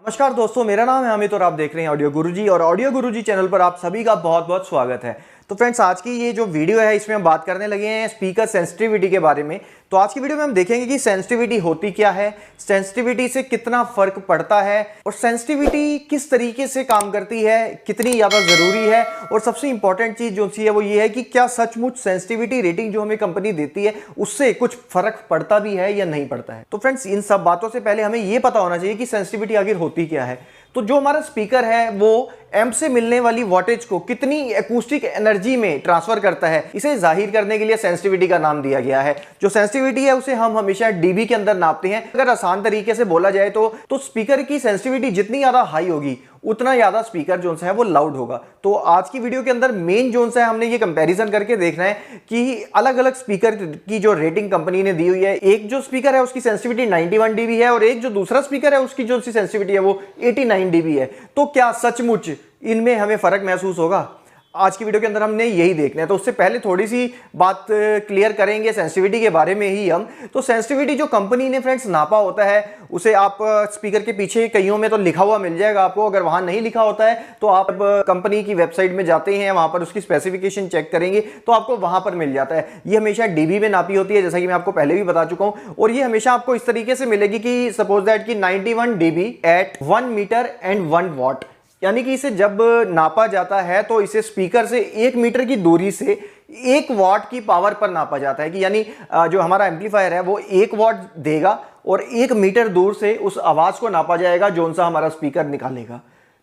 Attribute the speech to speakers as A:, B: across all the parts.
A: नमस्कार दोस्तों, मेरा नाम है अमित और आप देख रहे हैं ऑडियो गुरुजी। और ऑडियो गुरुजी चैनल पर आप सभी का बहुत बहुत स्वागत है। तो फ्रेंड्स, आज की ये जो वीडियो है इसमें हम बात करने लगे हैं स्पीकर सेंसिटिविटी के बारे में। तो आज की वीडियो में हम देखेंगे कि सेंसिटिविटी होती क्या है, सेंसिटिविटी से कितना फर्क पड़ता है और सेंसिटिविटी किस तरीके से काम करती है, कितनी ज़्यादा ज़रूरी है। और सबसे इंपॉर्टेंट चीज़ जो सी है वो ये है कि क्या सचमुच सेंसिटिविटी रेटिंग जो हमें कंपनी देती है उससे कुछ फर्क पड़ता भी है या नहीं पड़ता है। तो फ्रेंड्स, इन सब बातों से पहले हमें ये पता होना चाहिए कि सेंसिटिविटी आखिर होती क्या है। तो जो हमारा स्पीकर है वो एम्प से मिलने वाली वोल्टेज को कितनी एकूस्टिक एनर्जी में ट्रांसफर करता है, इसे जाहिर करने के लिए सेंसिटिविटी का नाम दिया गया है। जो सेंसिटिविटी है उसे हम हमेशा डीबी के अंदर नापते हैं। अगर आसान तरीके से बोला जाए तो स्पीकर की सेंसिटिविटी जितनी ज्यादा हाई होगी उतना ज्यादा स्पीकर जो है वो लाउड होगा। तो आज की वीडियो के अंदर मेन जो है हमने ये कंपैरिजन करके देखना है कि अलग अलग स्पीकर की जो रेटिंग कंपनी ने दी हुई है। एक जो स्पीकर है उसकी सेंसिटिविटी 91 dB है और एक जो दूसरा स्पीकर है उसकी जो सेंसिटिविटी है वो 89 dB है। तो क्या सचमुच इनमें हमें फर्क महसूस होगा? आज की वीडियो के अंदर हमने यही देखना है। तो उससे पहले थोड़ी सी बात क्लियर करेंगे सेंसिटिविटी के बारे में ही हम। तो सेंसिटिविटी जो कंपनी ने फ्रेंड्स नापा होता है उसे आप स्पीकर के पीछे कईयों में तो लिखा हुआ मिल जाएगा आपको। अगर वहां नहीं लिखा होता है तो आप कंपनी की वेबसाइट में जाते हैं, वहां पर उसकी स्पेसिफिकेशन चेक करेंगे तो आपको वहां पर मिल जाता है। ये हमेशा डीबी में नापी होती है, जैसा कि मैं आपको पहले भी बता चुका हूं। और ये हमेशा आपको इस तरीके से मिलेगी कि सपोज दैट कि 91 dB at 1 metre and 1 watt, यानी कि इसे जब नापा जाता है तो इसे स्पीकर से 1 मीटर की दूरी से 1 वॉट की पावर पर नापा जाता है कि यानी जो हमारा एम्पलीफायर है वो 1 वॉट देगा और 1 मीटर दूर से उस आवाज को नापा जाएगा जो सा हमारा स्पीकर निकालेगा।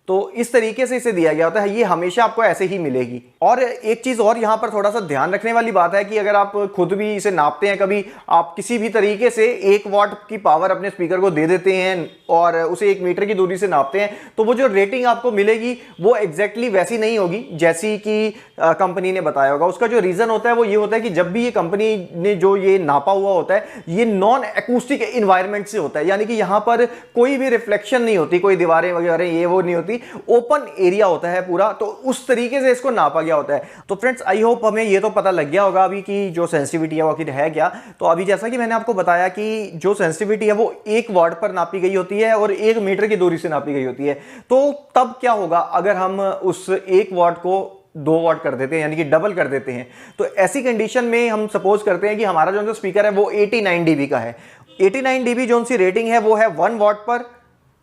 A: तो इस तरीके से इसे दिया गया होता है। ये हमेशा आपको ऐसे ही मिलेगी। और एक चीज और यहां पर थोड़ा सा ध्यान रखने वाली बात है कि अगर आप खुद भी इसे नापते हैं, कभी आप किसी भी तरीके से 1 वॉट की पावर अपने स्पीकर को दे देते हैं और उसे 1 मीटर की दूरी से नापते हैं, तो वो जो रेटिंग आपको मिलेगी वो एग्जैक्टली वैसी नहीं होगी जैसी कि कंपनी ने बताया होगा। उसका जो रीजन होता है वो ये होता है कि जब भी ये कंपनी ने जो ये नापा हुआ होता है ये नॉन एकूस्टिक एनवायरमेंट से होता है, यानी कि यहां पर कोई भी रिफ्लेक्शन नहीं होती, कोई दीवारें वगैरह ये वो नहीं होती, ओपन एरिया होता है पूरा। तो उस तरीके से इसको नापा गया होता है। तो फ्रेंड्स, आई होप हमें ये तो पता लग गया होगा अभी कि जो सेंसिटिविटी है वो आखिर है क्या। तो अभी जैसा कि मैंने आपको बताया कि जो सेंसिटिविटी है वो 1 वॉट पर नापी गई होती है और 1 मीटर की दूरी से नापी गई होती है। तो तब क्या होगा अगर हम उस 1 वॉट को 2 वॉट कर देते हैं, यानी कि डबल कर देते हैं। तो ऐसी कंडीशन में हम सपोज करते हैं कि हमारा जो स्पीकर है वो 89 dB का है। 89 dB जो सी रेटिंग है वो है 1 वॉट पर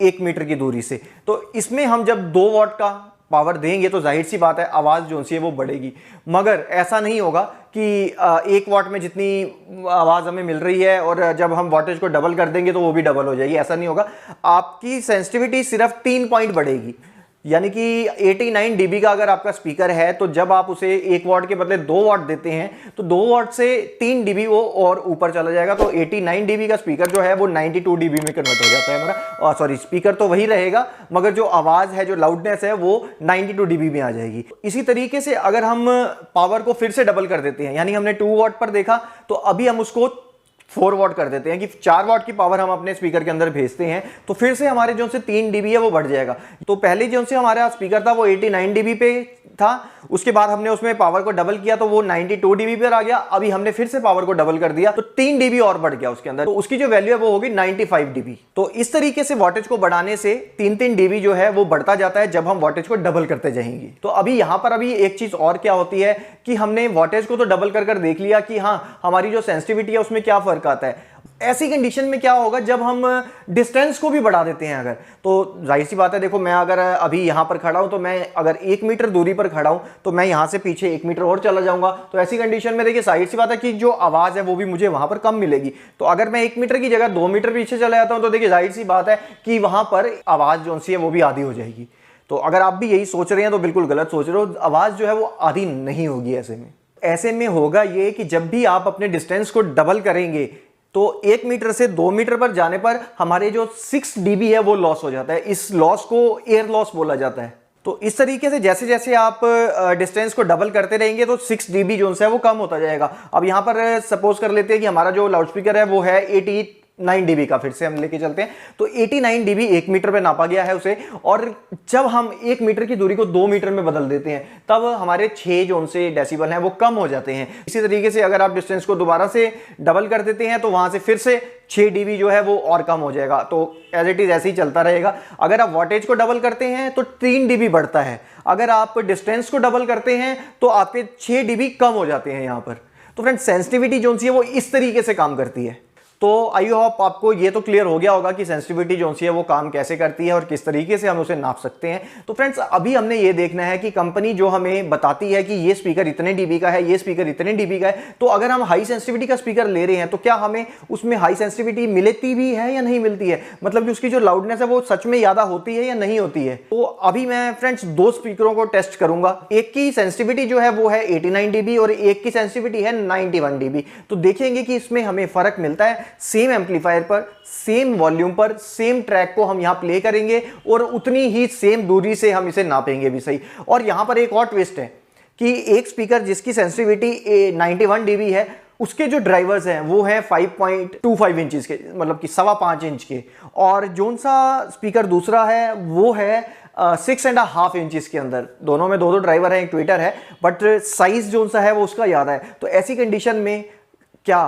A: 1 मीटर की दूरी से। तो इसमें हम जब 2 वॉट का पावर देंगे तो जाहिर सी बात है आवाज जो सी है वो बढ़ेगी। मगर ऐसा नहीं होगा कि 1 वॉट में जितनी आवाज हमें मिल रही है और जब हम वोल्टेज को डबल कर देंगे तो वो भी डबल हो जाएगी, ऐसा नहीं होगा। आपकी सेंसिटिविटी सिर्फ 3 पॉइंट बढ़ेगी। यानी कि 89 dB का अगर आपका स्पीकर है तो जब आप उसे 1 वॉट के बदले 2 वॉट देते हैं तो 2 वॉट से 3 dB वो और ऊपर चला जाएगा। तो 89 dB का स्पीकर जो है वो 92 dB में कन्वर्ट हो जाता है हमारा। सॉरी, स्पीकर तो वही रहेगा मगर जो आवाज है, जो लाउडनेस है वो 92 dB में आ जाएगी। इसी तरीके से अगर हम पावर को फिर से डबल कर देते हैं, यानी हमने 2 वॉट पर देखा तो अभी हम उसको 4 वॉट कर देते हैं कि 4 वॉट की पावर हम अपने स्पीकर के अंदर भेजते हैं, तो फिर से हमारे जो से 3 dB है वो बढ़ जाएगा। तो पहले जो से हमारा स्पीकर था वो 89 dB पे था, उसके बाद हमने उसमें पावर को डबल किया तो वो 92 dB पर आ गया। अभी हमने फिर से पावर को डबल कर दिया तो 3 dB और बढ़ गया उसके अंदर, तो उसकी जो वैल्यू है वो होगी 95 dB। तो इस तरीके से वोल्टेज को बढ़ाने से 3-3 dB जो है वो बढ़ता जाता है जब हम वोल्टेज को डबल करते जाएंगे। तो अभी यहां पर अभी एक चीज और क्या होती है कि हमने वोल्टेज को तो डबल कर देख लिया कि हाँ हमारी जो सेंसिटिविटी है उसमें क्या फर्क आता है। ऐसी कंडीशन में क्या होगा जब हम डिस्टेंस को भी बढ़ा देते हैं अगर, तो जाहिर सी बात है, देखो मैं अगर अभी यहां पर खड़ा हूं तो मैं अगर 1 मीटर दूरी पर खड़ा हूं तो मैं यहां से पीछे 1 मीटर और चला जाऊंगा। तो ऐसी कंडीशन में देखिए जाहिर सी बात है कि जो आवाज है वो भी मुझे वहां पर कम मिलेगी। तो अगर मैं 1 मीटर की जगह 2 मीटर पीछे चला जाता हूं तो देखिए जाहिर सी बात है कि वहां पर आवाज जो सी है वो भी आधी हो जाएगी। तो अगर आप भी यही सोच रहे हैं तो बिल्कुल गलत सोच रहे हो, आवाज जो है वो आधी नहीं होगी। ऐसे में होगा ये कि जब भी आप अपने डिस्टेंस को डबल करेंगे तो 1 मीटर से 2 मीटर पर जाने पर हमारे जो 6 dB है वो लॉस हो जाता है। इस लॉस को एयर लॉस बोला जाता है। तो इस तरीके से जैसे जैसे आप डिस्टेंस को डबल करते रहेंगे तो 6 dB जो है वो कम होता जाएगा। अब यहां पर सपोज कर लेते हैं कि हमारा जो लाउड स्पीकर है वो है 89 dB का फिर से हम लेके चलते हैं, तो 89 dB 1 मीटर पे नापा गया है उसे। और जब हम 1 मीटर की दूरी को 2 मीटर में बदल देते हैं तब हमारे 6 जो उनसे डेसिबल हैं वो कम हो जाते हैं। इसी तरीके से अगर आप डिस्टेंस को दोबारा से डबल कर देते हैं तो वहां से फिर से 6 dB जो है वो और कम हो जाएगा। तो एज इट इज ऐसे ही चलता रहेगा। अगर आप वॉटेज को डबल करते हैं तो 3 dB बढ़ता है, अगर आप डिस्टेंस को डबल करते हैं तो आपके 6 dB कम हो जाते हैं यहां पर। तो फ्रेंड सेंसिटिविटी जो सी है वो इस तरीके से काम करती है। तो आई होप आपको ये तो क्लियर हो गया होगा कि सेंसिटिविटी जो सी है वो काम कैसे करती है और किस तरीके से हम उसे नाप सकते हैं। तो फ्रेंड्स अभी हमने ये देखना है कि कंपनी जो हमें बताती है कि ये स्पीकर इतने डीबी का है, ये स्पीकर इतने डीबी का है, तो अगर हम हाई सेंसिटिविटी का स्पीकर ले रहे हैं तो क्या हमें उसमें हाई सेंसिटिविटी मिलती भी है या नहीं मिलती है, मतलब कि उसकी जो लाउडनेस है वो सच में ज्यादा होती है या नहीं होती है। तो अभी मैं फ्रेंड्स 2 स्पीकरों को टेस्ट करूंगा। एक की सेंसिटिविटी जो है वो है 89 dB और एक की सेंसिटिविटी है 91 dB। तो देखेंगे कि इसमें हमें फर्क मिलता है। सेम एम्पलीफायर पर, सेम वॉल्यूम पर, सेम ट्रैक को हम यहां प्ले करेंगे और उतनी ही सेम दूरी से हम इसे नापेंगे भी सही। और यहां पर एक और ट्विस्ट है कि एक स्पीकर जिसकी सेंसिटिविटी 91 dB है उसके जो ड्राइवर्स हैं वो हैं 5.25 इंचेस के, मतलब कि 5.25 इंच के, और जोन सा स्पीकर दूसरा है वो है 6.5 इंचेस के अंदर। दोनों में 2 ड्राइवर हैं, एक ट्विटर है, बट साइज जोन सा है वो उसका ज़्यादा है। तो ऐसी कंडीशन में क्या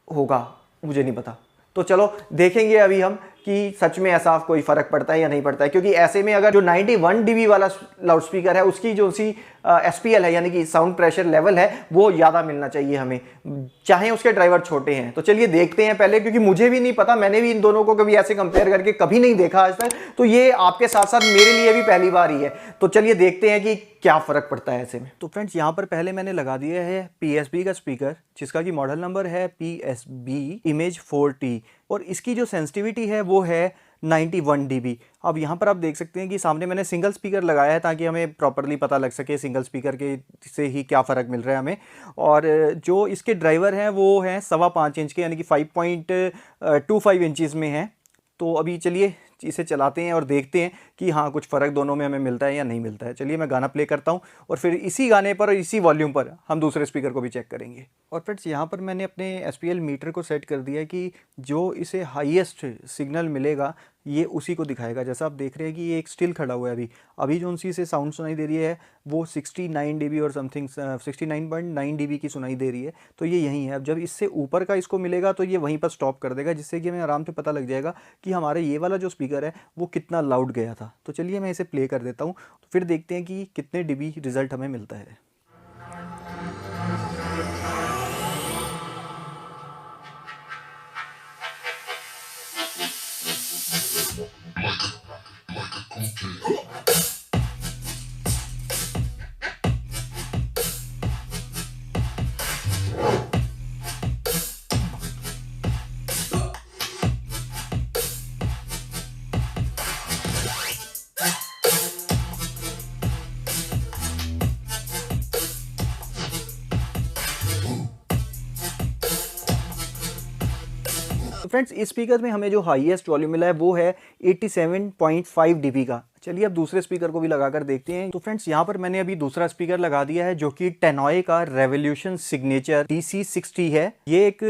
A: होगा मुझे नहीं पता। तो चलो देखेंगे अभी हम कि सच में ऐसा कोई फर्क पड़ता है या नहीं पड़ता है, क्योंकि ऐसे में अगर जो 91 dB वाला लाउड स्पीकर है उसकी जो सी SPL है यानी कि साउंड प्रेशर लेवल है वो ज़्यादा मिलना चाहिए हमें, चाहे उसके ड्राइवर छोटे हैं। तो चलिए देखते हैं पहले, क्योंकि मुझे भी नहीं पता, मैंने भी इन दोनों को कभी ऐसे कंपेयर करके कभी नहीं देखा आज तक, तो ये आपके साथ साथ मेरे लिए भी पहली बार ही है। तो चलिए देखते हैं कि क्या फ़र्क पड़ता है ऐसे में। तो फ्रेंड्स यहाँ पर पहले मैंने लगा दिया है PSB का स्पीकर, जिसका कि मॉडल नंबर है PSB Image 4T, और इसकी जो सेंसिटिविटी है वो है 91 dB। अब यहाँ पर आप देख सकते हैं कि सामने मैंने सिंगल स्पीकर लगाया है ताकि हमें प्रॉपरली पता लग सके सिंगल स्पीकर के से ही क्या फ़र्क मिल रहा है हमें। और जो इसके ड्राइवर हैं वो हैं 5.25 इंच के, यानी कि 5.25 इंचज़ में हैं। तो अभी चलिए इसे चलाते हैं और देखते हैं कि हाँ कुछ फ़र्क दोनों में हमें मिलता है या नहीं मिलता है। चलिए मैं गाना प्ले करता हूँ और फिर इसी गाने पर और इसी वॉल्यूम पर हम दूसरे स्पीकर को भी चेक करेंगे। और फ्रेंड्स यहाँ पर मैंने अपने SPL मीटर को सेट कर दिया है कि जो इसे हाईएस्ट सिग्नल मिलेगा ये उसी को दिखाएगा। जैसा आप देख रहे हैं कि ये एक स्टिल खड़ा हुआ है, अभी जो उनसी से साउंड सुनाई दे रही है वो 69 dB और समथिंग 69.9 dB की सुनाई दे रही है। तो ये यहीं है। अब जब इससे ऊपर का इसको मिलेगा तो ये वहीं पर स्टॉप कर देगा, जिससे कि हमें आराम से पता लग जाएगा कि हमारे ये वाला जो स्पीकर है वो कितना लाउड गया था। तो चलिए मैं इसे प्ले कर देता हूँ, तो फिर देखते हैं कि कितने dB रिजल्ट हमें मिलता है। तो फ्रेंड्स इस स्पीकर में हमें जो हाईएस्ट वॉल्यूम मिला है वो है 87.5 dB का। चलिए अब दूसरे स्पीकर को भी लगाकर देखते हैं। तो फ्रेंड्स यहाँ पर मैंने अभी दूसरा स्पीकर लगा दिया है जो कि टेनॉय का रेवोल्यूशन सिग्नेचर DC60 है। ये एक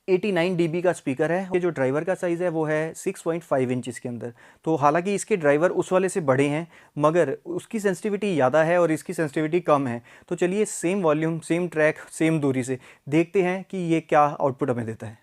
A: 89 dB का स्पीकर है। ये जो ड्राइवर का साइज़ है वो है 6.5 इंचज़ के अंदर। तो हालांकि इसके ड्राइवर उस वाले से बड़े हैं मगर उसकी सेंसिटिविटी ज़्यादा है और इसकी सेंसिटिविटी कम है। तो चलिए same volume, same track, same दूरी से देखते हैं कि ये क्या आउटपुट हमें देता है।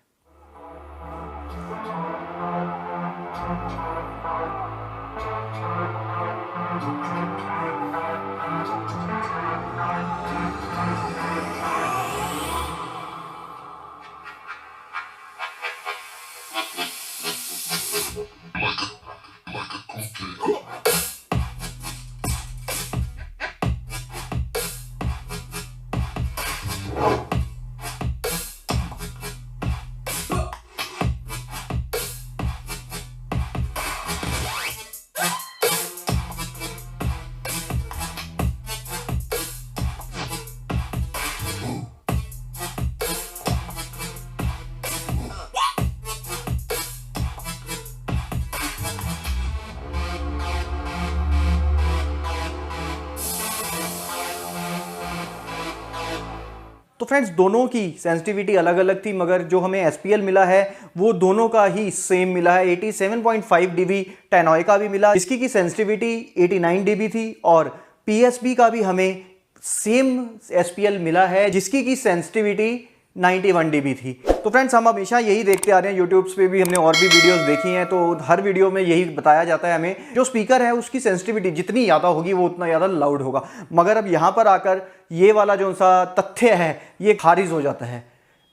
A: तो फ्रेंड्स दोनों की सेंसिटिविटी अलग अलग थी, मगर जो हमें SPL मिला है वो दोनों का ही सेम मिला है। 87.5 dB टैनॉय का भी मिला, इसकी की सेंसिटिविटी 89 dB थी, और PSB का भी हमें सेम SPL मिला है जिसकी की सेंसिटिविटी 91 dB थी। तो फ्रेंड्स हम हमेशा यही देखते आ रहे हैं, यूट्यूब्स पे भी हमने और भी वीडियोस देखी हैं, तो हर वीडियो में यही बताया जाता है हमें, जो स्पीकर है उसकी सेंसिटिविटी जितनी ज़्यादा होगी वो उतना ज़्यादा लाउड होगा। मगर अब यहाँ पर आकर ये वाला जो सा तथ्य है ये खारिज हो जाता है,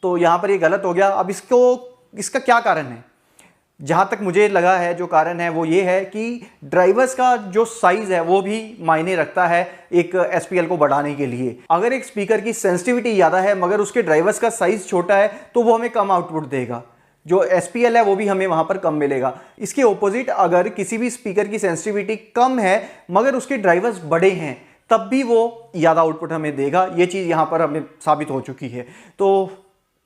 A: तो यहाँ पर ये गलत हो गया। अब इसका क्या कारण है? जहाँ तक मुझे लगा है जो कारण है वो ये है कि ड्राइवर्स का जो साइज है वो भी मायने रखता है एक SPL को बढ़ाने के लिए। अगर एक स्पीकर की सेंसिटिविटी ज़्यादा है मगर उसके ड्राइवर्स का साइज छोटा है तो वो हमें कम आउटपुट देगा, जो SPL है वो भी हमें वहाँ पर कम मिलेगा। इसके ऑपोजिट अगर किसी भी स्पीकर की सेंसिटिविटी कम है मगर उसके ड्राइवर्स बड़े हैं तब भी वो ज़्यादा आउटपुट हमें देगा। ये चीज़ यहाँ पर हमें साबित हो चुकी है। तो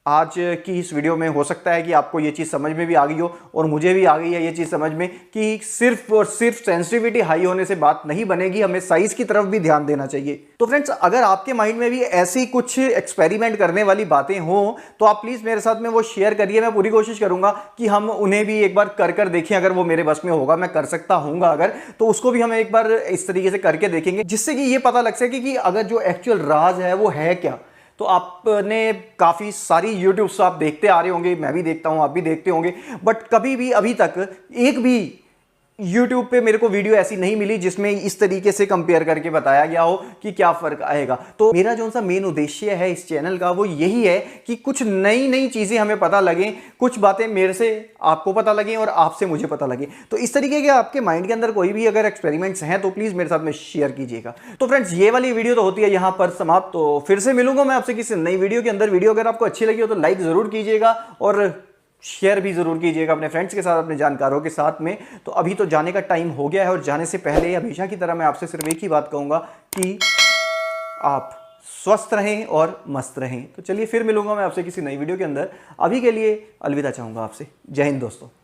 A: आज की इस वीडियो में हो सकता है कि आपको ये चीज़ समझ में भी आ गई हो, और मुझे भी आ गई है ये चीज़ समझ में कि सिर्फ और सिर्फ सेंसिटिविटी हाई होने से बात नहीं बनेगी, हमें साइज की तरफ भी ध्यान देना चाहिए। तो फ्रेंड्स अगर आपके माइंड में भी ऐसी कुछ एक्सपेरिमेंट करने वाली बातें हों तो आप प्लीज़ मेरे साथ में वो शेयर करिए। मैं पूरी कोशिश करूंगा कि हम उन्हें भी एक बार कर देखें, अगर वो मेरे बस में होगा, मैं कर सकता हूँगा अगर, तो उसको भी हम एक बार इस तरीके से करके देखेंगे, जिससे कि ये पता लग सके कि अगर जो एक्चुअल राज है वो है क्या। तो आपने काफ़ी सारी यूट्यूब्स आप देखते आ रहे होंगे, मैं भी देखता हूँ, आप भी देखते होंगे, बट कभी भी अभी तक एक भी YouTube पे मेरे को वीडियो ऐसी नहीं मिली जिसमें इस तरीके से कंपेयर करके बताया गया हो कि क्या फ़र्क आएगा। तो मेरा जो सा मेन उद्देश्य है इस चैनल का वो यही है कि कुछ नई नई चीज़ें हमें पता लगें, कुछ बातें मेरे से आपको पता लगें और आपसे मुझे पता लगे। तो इस तरीके के आपके माइंड के अंदर कोई भी अगर एक्सपेरिमेंट्स हैं तो प्लीज़ मेरे साथ में शेयर कीजिएगा। तो फ्रेंड्स ये वाली वीडियो तो होती है यहाँ पर समाप्त। तो फिर से मिलूंगा मैं आपसे किसी नई वीडियो के अंदर। वीडियो अगर आपको अच्छी लगी हो तो लाइक ज़रूर कीजिएगा और शेयर भी ज़रूर कीजिएगा अपने फ्रेंड्स के साथ, अपने जानकारों के साथ में। तो अभी तो जाने का टाइम हो गया है, और जाने से पहले हमेशा की तरह मैं आपसे सिर्फ एक ही बात कहूँगा कि आप स्वस्थ रहें और मस्त रहें। तो चलिए फिर मिलूंगा मैं आपसे किसी नई वीडियो के अंदर। अभी के लिए अलविदा चाहूँगा आपसे। जय हिंद दोस्तों।